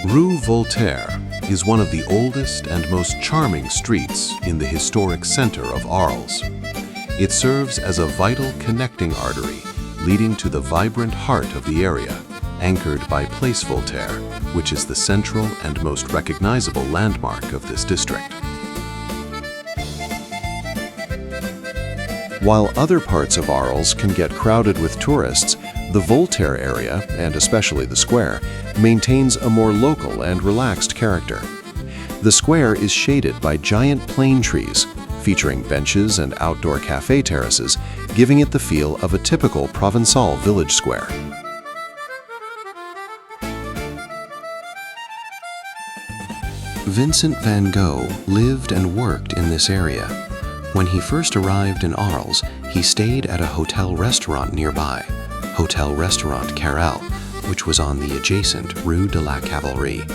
Rue Voltaire is one of the oldest and most charming streets in the historic center of Arles. It serves as a vital connecting artery leading to the vibrant heart of the area, anchored by Place Voltaire, which is the central and most recognizable landmark of this district. While other parts of Arles can get crowded with tourists, the Voltaire area, and especially the square, maintains a more local and relaxed character. The square is shaded by giant plane trees, featuring benches and outdoor cafe terraces, giving it the feel of a typical Provençal village square. Vincent van Gogh lived and worked in this area. When he first arrived in Arles, he stayed at a hotel-restaurant nearby, Hotel-Restaurant Carrel, which was on the adjacent Rue de la Cavalerie,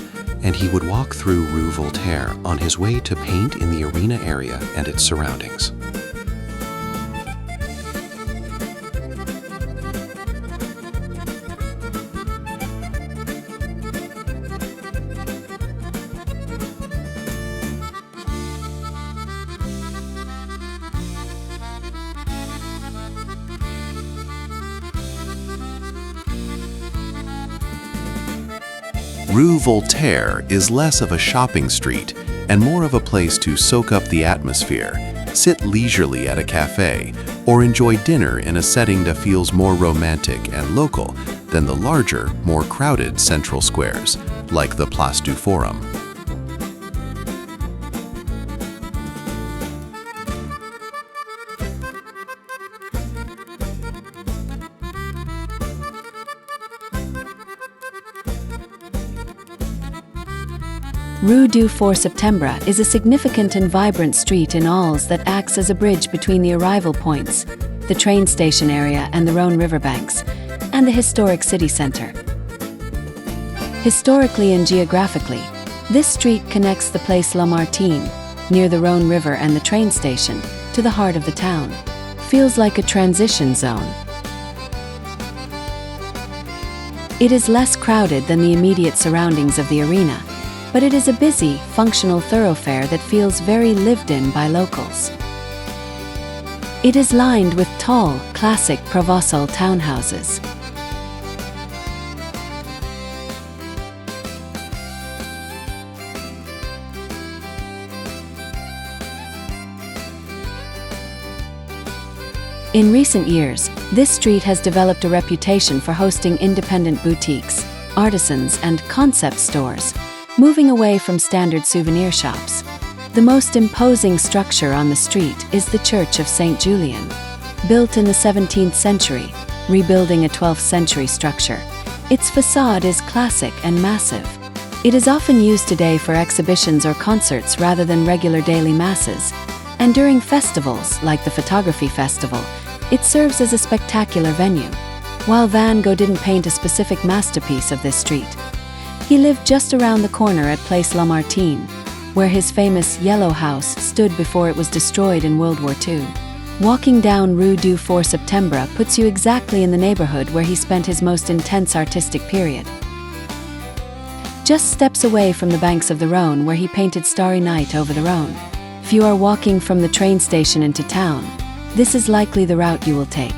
and he would walk through Rue Voltaire on his way to paint in the arena area and its surroundings. Rue Voltaire is less of a shopping street and more of a place to soak up the atmosphere, sit leisurely at a cafe, or enjoy dinner in a setting that feels more romantic and local than the larger, more crowded central squares, like the Place du Forum. Rue du Septembre is a significant and vibrant street in Arles that acts as a bridge between the arrival points, the train station area and the Rhône riverbanks, and the historic city center. Historically and geographically, this street connects the Place Lamartine, near the Rhône River and the train station, to the heart of the town. Feels like a transition zone. It is less crowded than the immediate surroundings of the arena, but it is a busy, functional thoroughfare that feels very lived in by locals. It is lined with tall, classic Provençal townhouses. In recent years, this street has developed a reputation for hosting independent boutiques, artisans, and concept stores, moving away from standard souvenir shops. The most imposing structure on the street is the Church of St. Julian. Built in the 17th century, rebuilding a 12th century structure, its facade is classic and massive. It is often used today for exhibitions or concerts rather than regular daily masses, and during festivals like the Photography Festival, it serves as a spectacular venue. While Van Gogh didn't paint a specific masterpiece of this street, he lived just around the corner at Place Lamartine, where his famous Yellow House stood before it was destroyed in World War II. Walking down Rue du Septembre puts you exactly in the neighborhood where he spent his most intense artistic period. Just steps away from the banks of the Rhône where he painted Starry Night over the Rhône. If you are walking from the train station into town, this is likely the route you will take.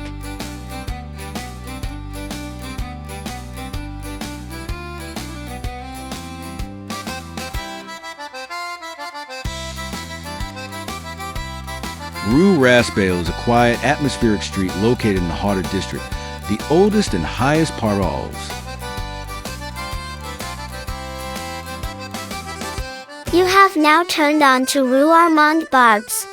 Rue Raspail is a quiet, atmospheric street located in the heart of district, the oldest and highest part of Arles. You have now turned on to Rue Armand Barbès.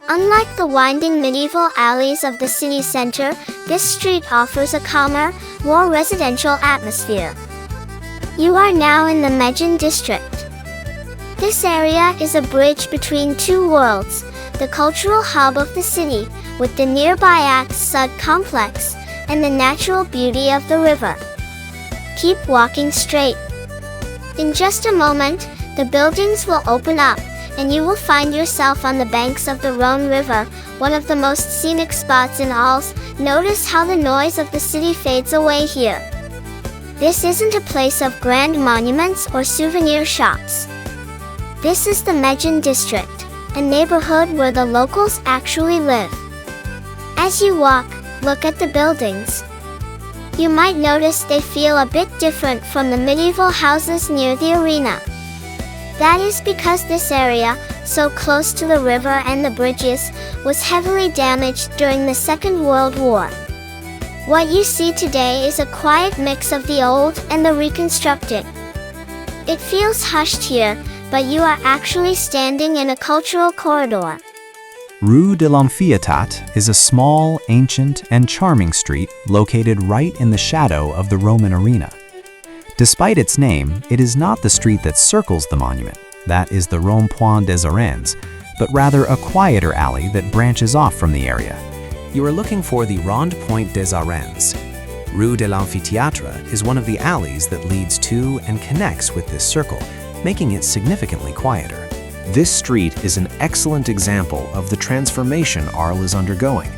Unlike the winding medieval alleys of the city center, this street offers a calmer, more residential atmosphere. You are now in the Médine district. This area is a bridge between two worlds, the cultural hub of the city, with the nearby Axe Sud complex, and the natural beauty of the river. Keep walking straight. In just a moment, the buildings will open up, and you will find yourself on the banks of the Rhône River, one of the most scenic spots in Arles. Notice how the noise of the city fades away here. This isn't a place of grand monuments or souvenir shops. This is the Medellin district, a neighborhood where the locals actually live. As you walk, look at the buildings. You might notice they feel a bit different from the medieval houses near the arena. That is because this area, so close to the river and the bridges, was heavily damaged during the Second World War. What you see today is a quiet mix of the old and the reconstructed. It feels hushed here, but you are actually standing in a cultural corridor. Rue de l'Enfietat is a small, ancient, and charming street located right in the shadow of the Roman arena. Despite its name, it is not the street that circles the monument, that is the Rond-Point des Arènes, but rather a quieter alley that branches off from the area. You are looking for the Rond-Point des Arènes. Rue de l'Amphithéâtre is one of the alleys that leads to and connects with this circle, making it significantly quieter. This street is an excellent example of the transformation Arles is undergoing.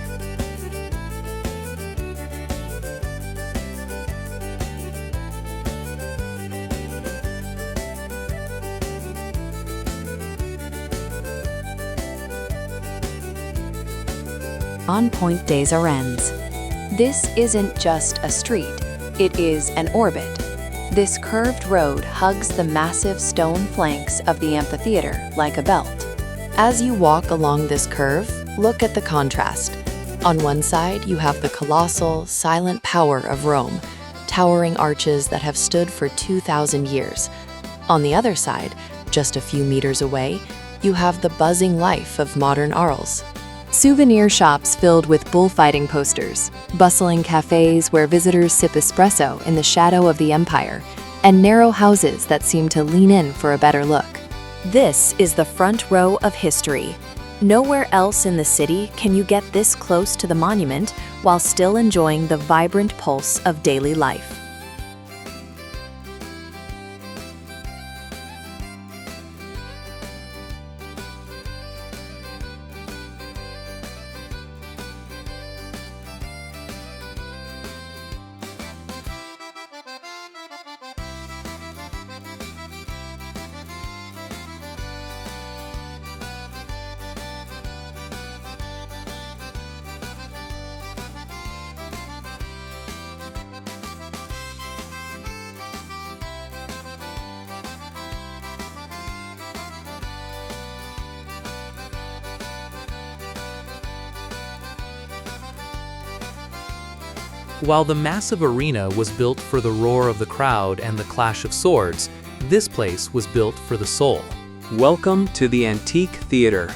Rond-Point des Arènes. This isn't just a street, it is an orbit. This curved road hugs the massive stone flanks of the amphitheater like a belt. As you walk along this curve, look at the contrast. On one side, you have the colossal, silent power of Rome, towering arches that have stood for 2,000 years. On the other side, just a few meters away, you have the buzzing life of modern Arles. Souvenir shops filled with bullfighting posters, bustling cafes where visitors sip espresso in the shadow of the empire, and narrow houses that seem to lean in for a better look. This is the front row of history. Nowhere else in the city can you get this close to the monument while still enjoying the vibrant pulse of daily life. While the massive arena was built for the roar of the crowd and the clash of swords, this place was built for the soul. Welcome to the Antique Theater.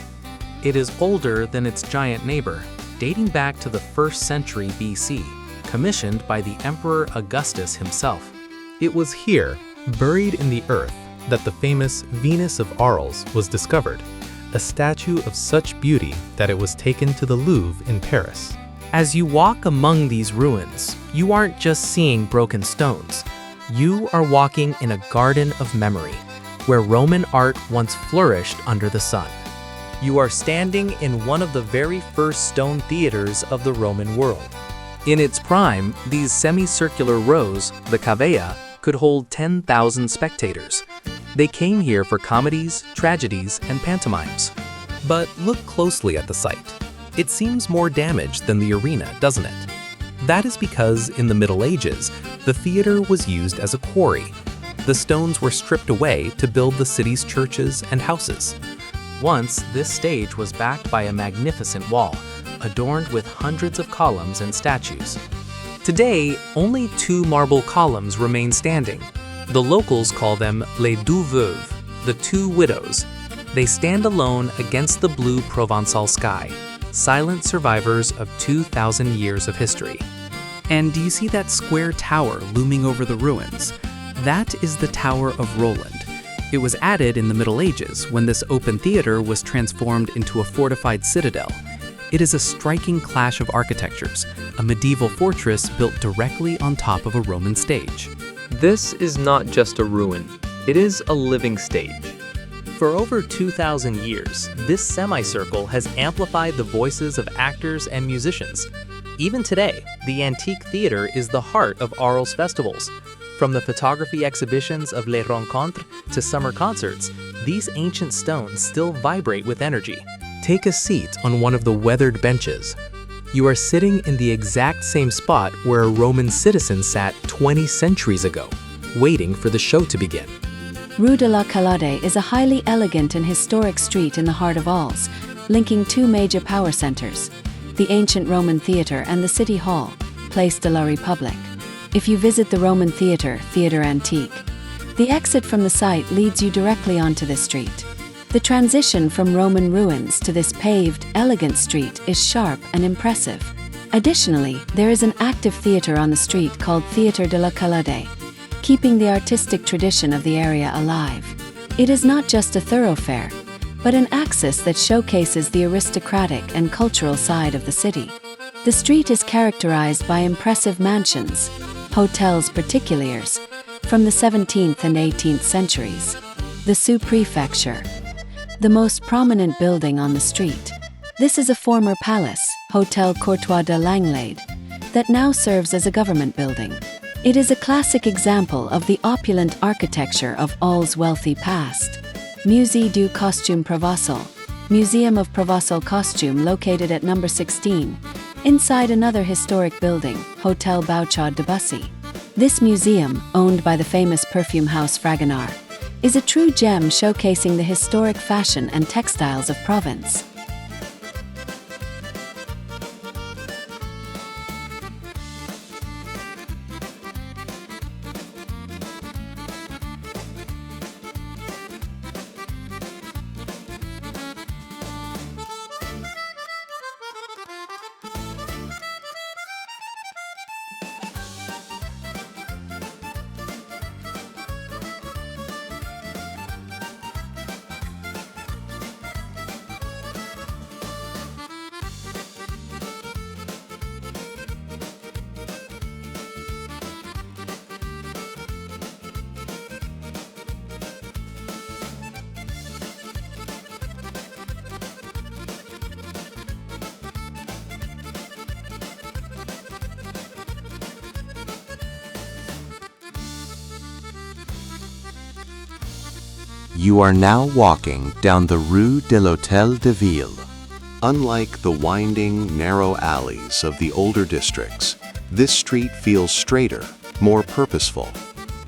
It is older than its giant neighbor, dating back to the 1st century BC, commissioned by the Emperor Augustus himself. It was here, buried in the earth, that the famous Venus of Arles was discovered, a statue of such beauty that it was taken to the Louvre in Paris. As you walk among these ruins, you aren't just seeing broken stones. You are walking in a garden of memory, where Roman art once flourished under the sun. You are standing in one of the very first stone theaters of the Roman world. In its prime, these semicircular rows, the cavea, could hold 10,000 spectators. They came here for comedies, tragedies, and pantomimes. But look closely at the site. It seems more damaged than the arena, doesn't it? That is because in the Middle Ages, the theater was used as a quarry. The stones were stripped away to build the city's churches and houses. Once, this stage was backed by a magnificent wall, adorned with hundreds of columns and statues. Today, only 2 marble columns remain standing. The locals call them les deux veuves, the 2 widows. They stand alone against the blue Provençal sky, silent survivors of 2,000 years of history. And do you see that square tower looming over the ruins? That is the Tower of Roland. It was added in the Middle Ages when this open theater was transformed into a fortified citadel. It is a striking clash of architectures, a medieval fortress built directly on top of a Roman stage. This is not just a ruin, it is a living stage. For over 2,000 years, this semicircle has amplified the voices of actors and musicians. Even today, the Antique Theater is the heart of Arles festivals. From the photography exhibitions of Les Rencontres to summer concerts, these ancient stones still vibrate with energy. Take a seat on one of the weathered benches. You are sitting in the exact same spot where a Roman citizen sat 20 centuries ago, waiting for the show to begin. Rue de la Calade is a highly elegant and historic street in the heart of Arles, linking two major power centers, the ancient Roman Theatre and the City Hall, Place de la République. If you visit the Roman Theatre, Theatre Antique, the exit from the site leads you directly onto this street. The transition from Roman ruins to this paved, elegant street is sharp and impressive. Additionally, there is an active theatre on the street called Theatre de la Calade, keeping the artistic tradition of the area alive. It is not just a thoroughfare, but an axis that showcases the aristocratic and cultural side of the city. The street is characterized by impressive mansions, hotels particuliers, from the 17th and 18th centuries. The Sous-Prefecture, the most prominent building on the street. This is a former palace, Hôtel Courtois de Langlade, that now serves as a government building. It is a classic example of the opulent architecture of Arles' wealthy past. Musée du Costume Provençal, Museum of Provençal Costume located at number 16, inside another historic building, Hôtel Bouchard de Bussy. This museum, owned by the famous perfume house Fragonard, is a true gem showcasing the historic fashion and textiles of Provence. You are now walking down the Rue de l'Hôtel de Ville. Unlike the winding, narrow alleys of the older districts, this street feels straighter, more purposeful.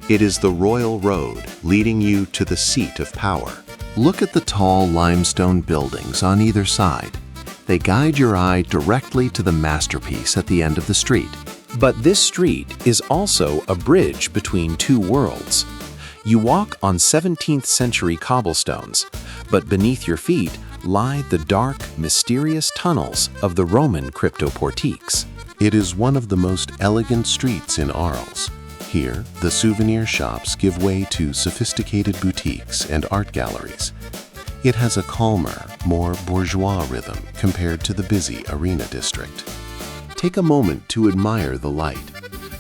It is the royal road leading you to the seat of power. Look at the tall limestone buildings on either side. They guide your eye directly to the masterpiece at the end of the street. But this street is also a bridge between two worlds. You walk on 17th century cobblestones, but beneath your feet lie the dark, mysterious tunnels of the Roman cryptoportiques. It is one of the most elegant streets in Arles. Here, the souvenir shops give way to sophisticated boutiques and art galleries. It has a calmer, more bourgeois rhythm compared to the busy Arena district. Take a moment to admire the light.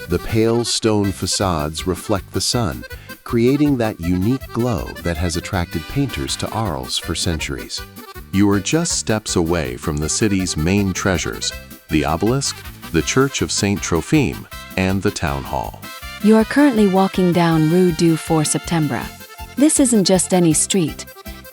The pale stone facades reflect the sun, creating that unique glow that has attracted painters to Arles for centuries. You are just steps away from the city's main treasures, the obelisk, the Church of Saint Trophime, and the Town Hall. You are currently walking down Rue du Septembre. This isn't just any street.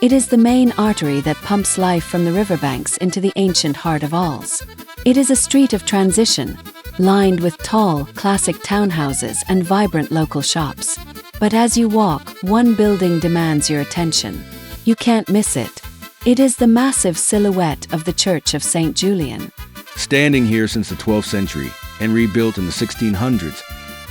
It is the main artery that pumps life from the riverbanks into the ancient heart of Arles. It is a street of transition, lined with tall, classic townhouses and vibrant local shops. But as you walk, one building demands your attention. You can't miss it. It is the massive silhouette of the Church of St. Julian. Standing here since the 12th century and rebuilt in the 1600s,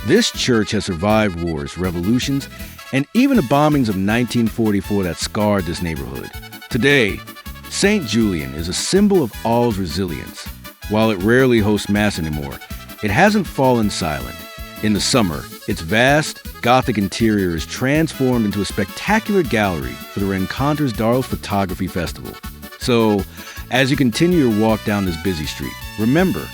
this church has survived wars, revolutions, and even the bombings of 1944 that scarred this neighborhood. Today, St. Julian is a symbol of Arles' resilience. While it rarely hosts Mass anymore, it hasn't fallen silent. In the summer, its vast, Gothic interior is transformed into a spectacular gallery for the Rencontres d'Arles Photography Festival. So, as you continue your walk down this busy street, remember,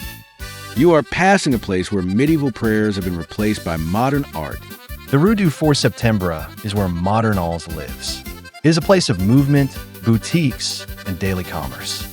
you are passing a place where medieval prayers have been replaced by modern art. The Rue du Septembre is where modern Arles lives. It is a place of movement, boutiques, and daily commerce.